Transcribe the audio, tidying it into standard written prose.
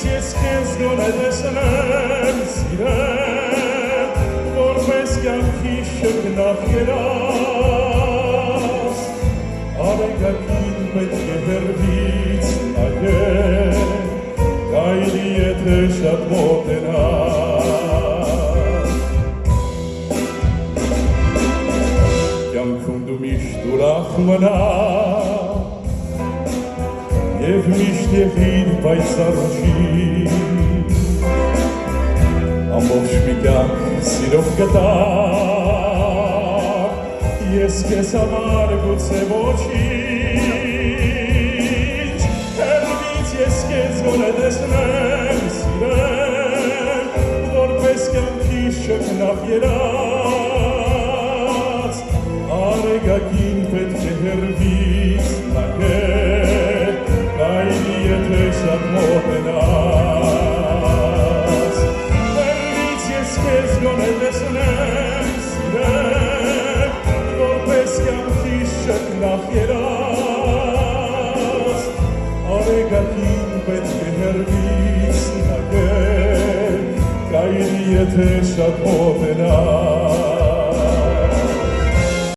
ես քեզ գոնե տեսնեմ սիրեմ, որպես կյանքի շգնախ երաս, արեգակին պետք է հեռվից նայել, կայլի եթե շատ մոտենաս։ Կյանքում դու միշտ ուրախ մնաս, և միշտ եղիր պայծառոջին, ամբողջ մի կյանք սիրով կտար, ես քեզ համար գուցե ոչինչ, հեռվից ես քեզ գոնե տեսնեմ սիրեմ, որպես կյանքի շգնախ երաս, արեգակին պետք է հեռվից նայել, կայլի եթե շատ մոտենաս, հեռվից ես քեզ գոնե տեսնեմ սիրեմ, որպես կյանքի շգնախ երաս, արեգակին պետք է հեռվից նայել, կայլի եթե շատ մոտենաս։